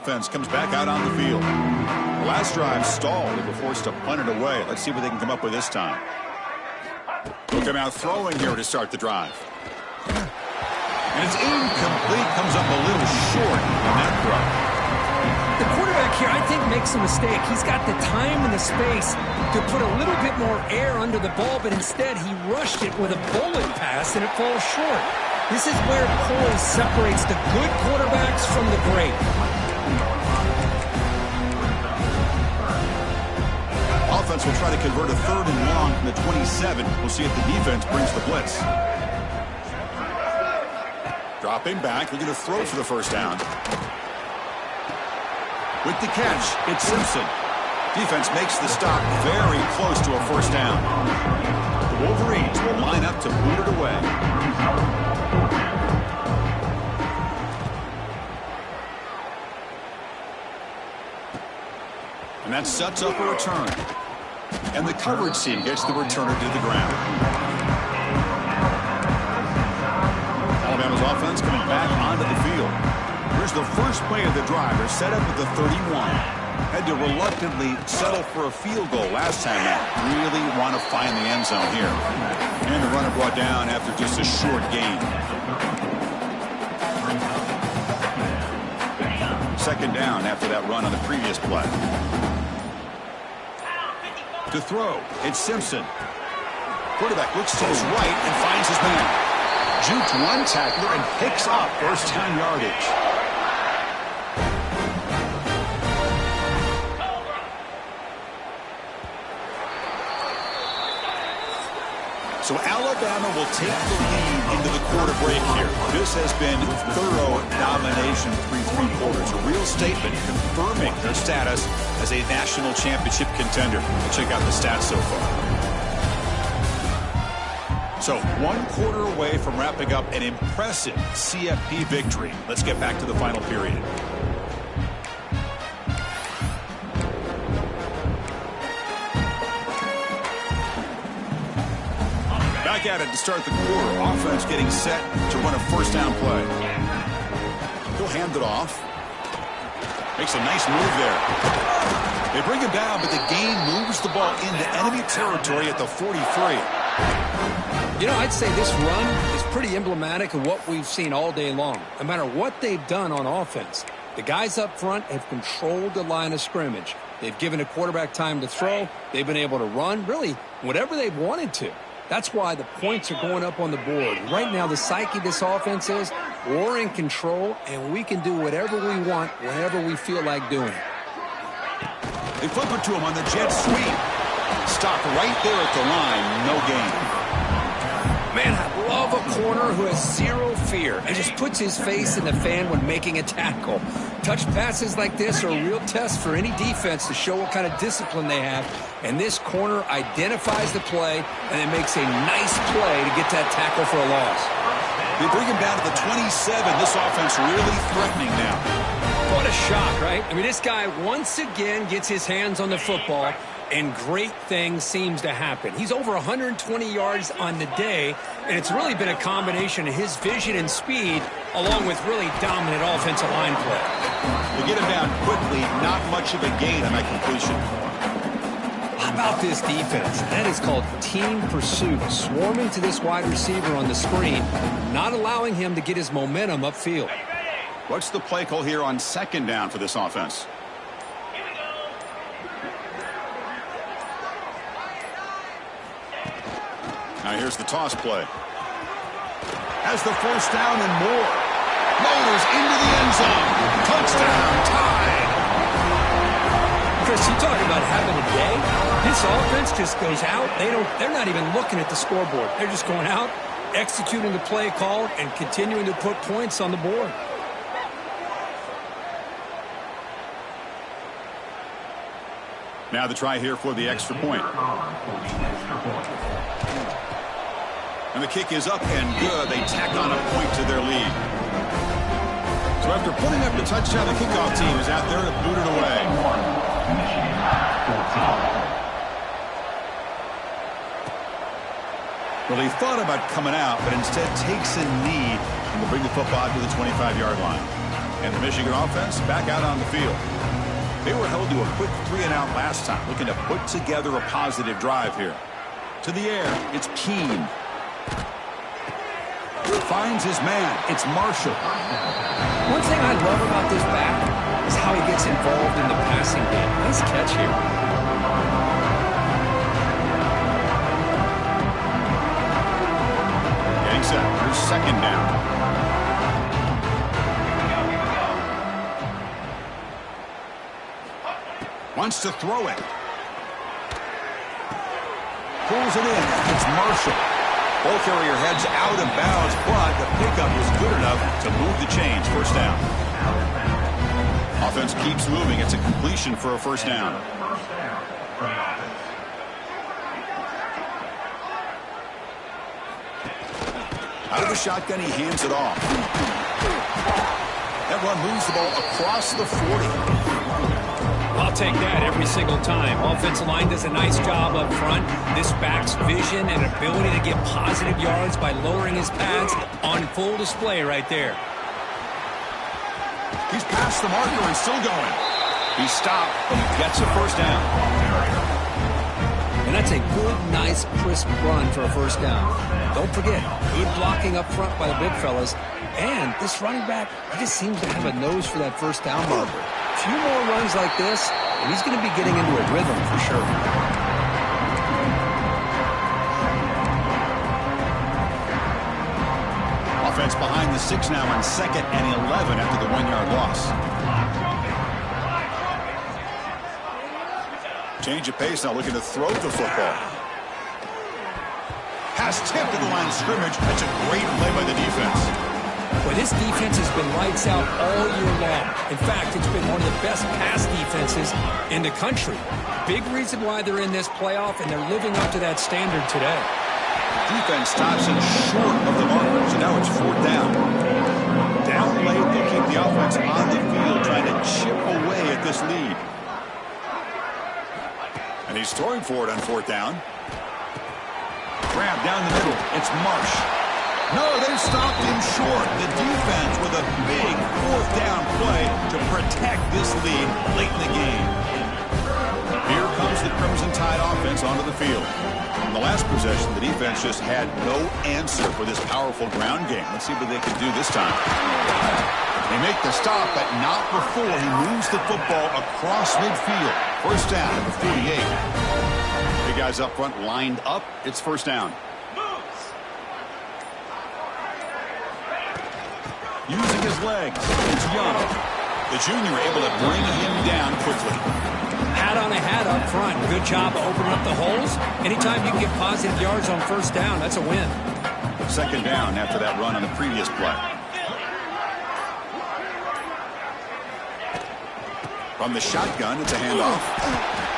offense comes back out on the field. The last drive stalled. They were forced to punt it away. Let's see what they can come up with this time. They'll come out throwing here to start the drive. And it's incomplete. Comes up a little short on that throw. The quarterback here, I think, makes a mistake. He's got the time and the space to put a little bit more air under the ball, but instead he rushed it with a bullet pass, and it falls short. This is where poise separates the good quarterbacks from the great. Offense will try to convert a 3rd and long from the 27. We'll see if the defense brings the blitz. Dropping back, looking to throw for the 1st down. With the catch, it's Simpson. Defense makes the stop very close to a 1st down. The Wolverines will line up to boot it away. And that sets up a return. And the coverage team gets the returner to the ground. Alabama's offense coming back onto the field. Here's the first play of the drive. They're set up at the 31. Had to reluctantly settle for a field goal last time out. Really want to find the end zone here. And the runner brought down after just a short gain. Second down after that run on the previous play. To throw, it's Simpson. Quarterback looks to his right and finds his man. Jukes one tackler and picks up first down yardage. So Alabama will take the lead into the quarter break here. This has been thorough domination through 3 quarters. A real statement confirming their status as a national championship contender. Check out the stats so far. So 1 quarter away from wrapping up an impressive CFP victory. Let's get back to the final period. Back at it to start the quarter. Offense getting set to run a first down play. He'll hand it off. Makes a nice move there. They bring him down, but the gain moves the ball into enemy territory at the 43. You know, I'd say this run is pretty emblematic of what we've seen all day long. No matter what they've done on offense, the guys up front have controlled the line of scrimmage. They've given a quarterback time to throw. They've been able to run, really, whatever they've wanted to. That's why the points are going up on the board. Right now, the psyche of this offense is we're in control, and we can do whatever we want whenever we feel like doing it. They flip it to him on the jet sweep. Stop right there at the line. No gain. Man, I love a corner who has zero fear and just puts his face in the fan when making a tackle. Touch passes like this are a real test for any defense to show what kind of discipline they have. And this corner identifies the play and then makes a nice play to get that tackle for a loss. They bring him down to the 27. This offense really threatening now. What a shock, right? I mean, this guy once again gets his hands on the football, and great things seems to happen. He's over 120 yards on the day, and it's really been a combination of his vision and speed along with really dominant offensive line play. They get him down quickly, not much of a gain on that completion. How about this defense? That is called team pursuit, swarming to this wide receiver on the screen, not allowing him to get his momentum upfield. What's the play call here on second down for this offense? Now here's the toss play. Has the first down and more. Motors into the end zone. Touchdown, tied. Chris, you talking about having a day? This offense just goes out. They're not even looking at the scoreboard. They're just going out, executing the play called, and continuing to put points on the board. Now the try here for the extra point. And the kick is up and good. They tack on a point to their lead. So after putting up the touchdown, the kickoff team is out there to boot it away. Well, he thought about coming out, but instead takes a knee and will bring the football to the 25-yard line. And the Michigan offense back out on the field. They were held to a quick 3-and-out last time, looking to put together a positive drive here. To the air, it's Keene. Finds his man. It's Marshall. One thing I love about this back is how he gets involved in the passing game. Nice catch here. Getting set. Here's second down. Wants to throw it. Pulls it in. It's Marshall. Ball carrier heads out of bounds, but the pickup was good enough to move the chains. First down. Offense keeps moving. It's a completion for a first down. Out of the shotgun, he hands it off. That run moves the ball across the 40. I'll take that every single time. Offensive line does a nice job up front. This back's vision and ability to get positive yards by lowering his pads on full display right there. He's past the marker and still going. He stopped, but he gets a first down. And And that's a good, nice, crisp run for a first down. Don't forget, good blocking up front by the big fellas. And this running back, he just seems to have a nose for that first down marker. A few more runs like this, and he's going to be getting into a rhythm for sure. Offense behind the 6 now on 2nd and 11 after the 1-yard loss. Change of pace now, looking to throw the football. Pass tipped to the line of scrimmage. That's a great play by the defense. Well, this defense has been lights out all year long. In fact, it's been one of the best pass defenses in the country. Big reason why they're in this playoff, and they're living up to that standard today. Defense stops it short of the marker, so now it's 4th down. Down late, they'll keep the offense on the field, trying to chip away at this lead. And he's throwing for it on 4th down. Grab down the middle. It's Marsh. No, they stopped him short. The defense with a big 4th down play to protect this lead late in the game. Here comes the Crimson Tide offense onto the field. In the last possession, the defense just had no answer for this powerful ground game. Let's see what they can do this time. They make the stop, but not before he moves the football across midfield. First down at the 48. Big guys up front lined up. It's first down. Using his legs, it's Young. The junior able to bring him down quickly. Hat on a hat up front. Good job opening up the holes. Anytime you can get positive yards on first down, that's a win. Second down after that run on the previous play. From the shotgun, it's a handoff.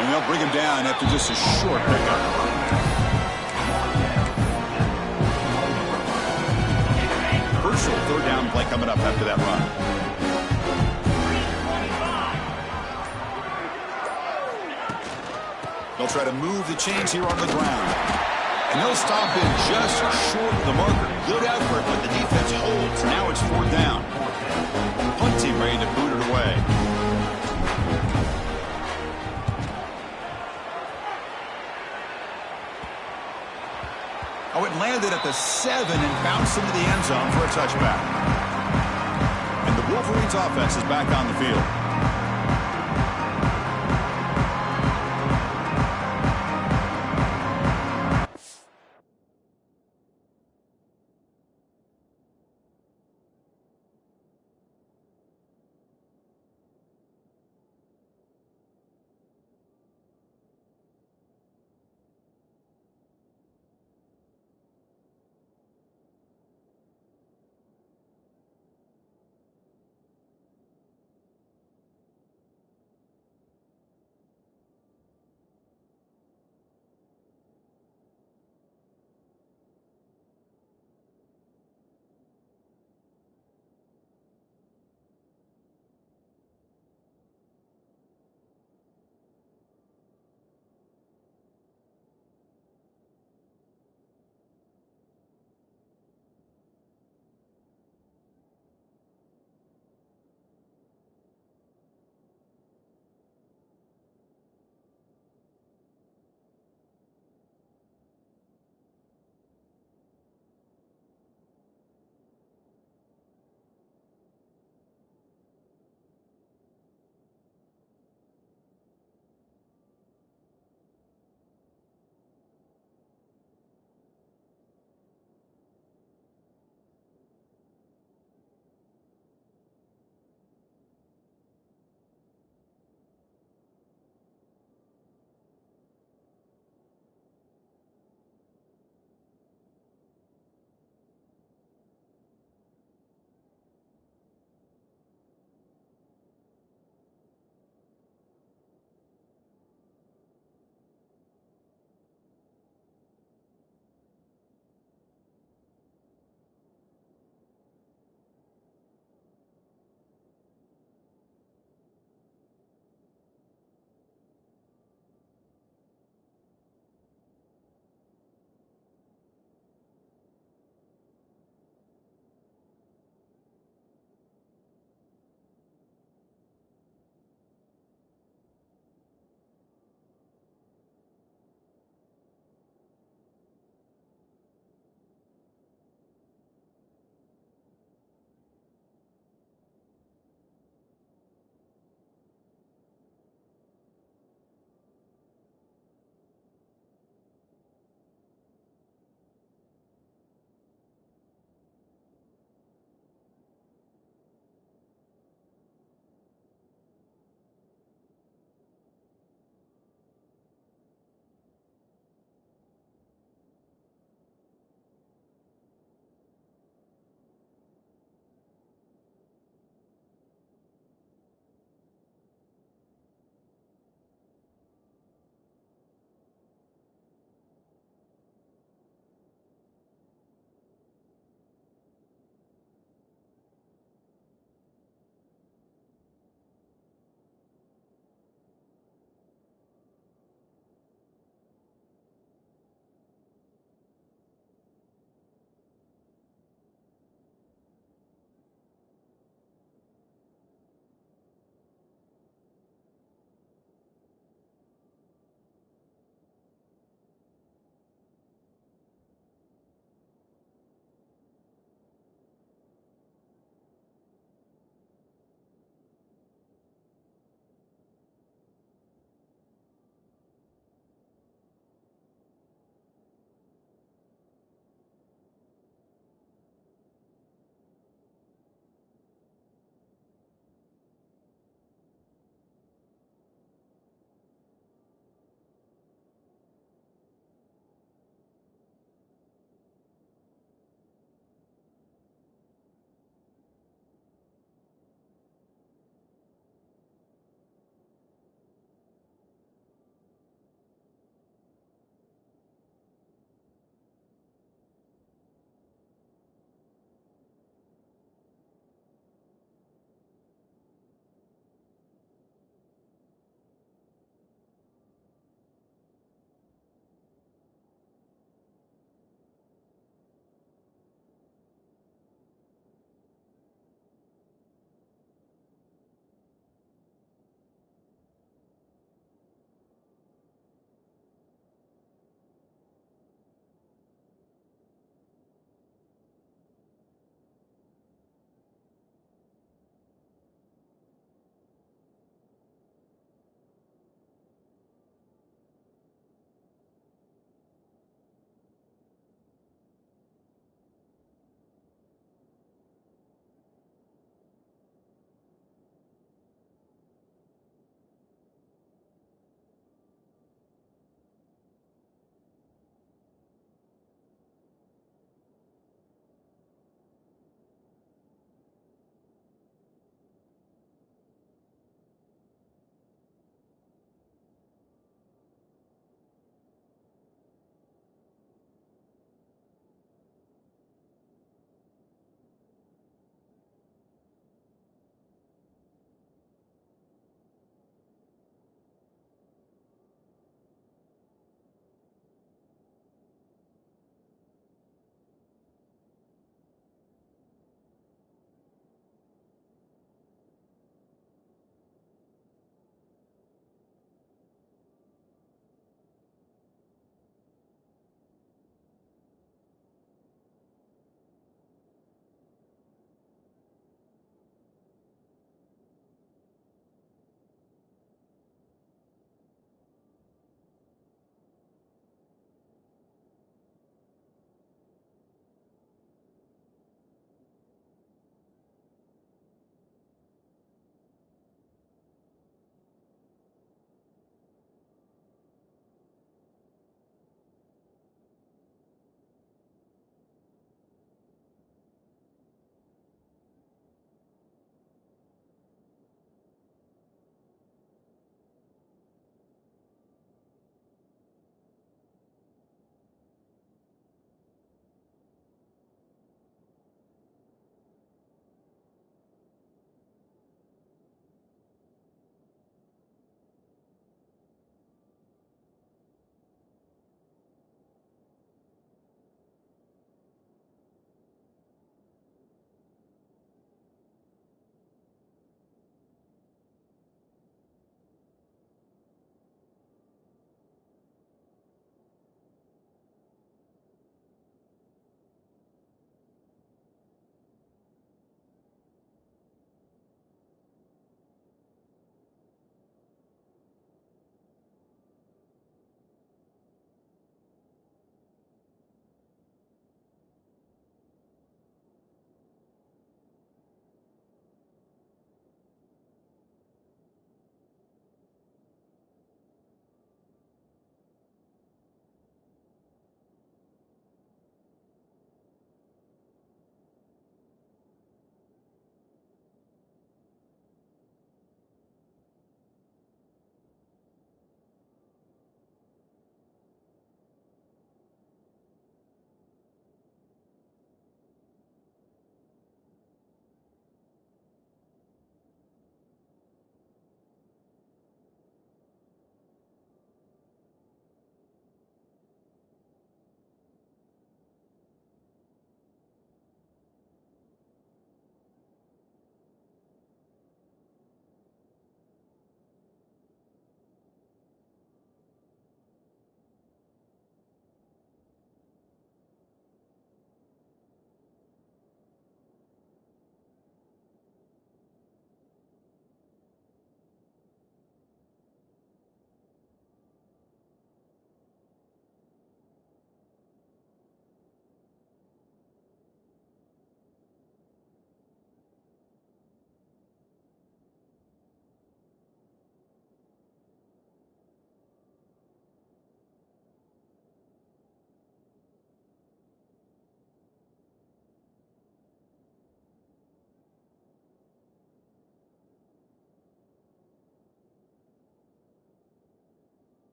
And they'll bring him down after just a short pickup. Crucial 3rd down play coming up after that run. They'll try to move the chains here on the ground. And they'll stop him just short of the marker. Good effort, but the defense holds. Now it's 4th down. Punt team ready to boot it away. Oh, it landed at the 7 and bounced into the end zone for a touchback. And the Wolverines offense is back on the field.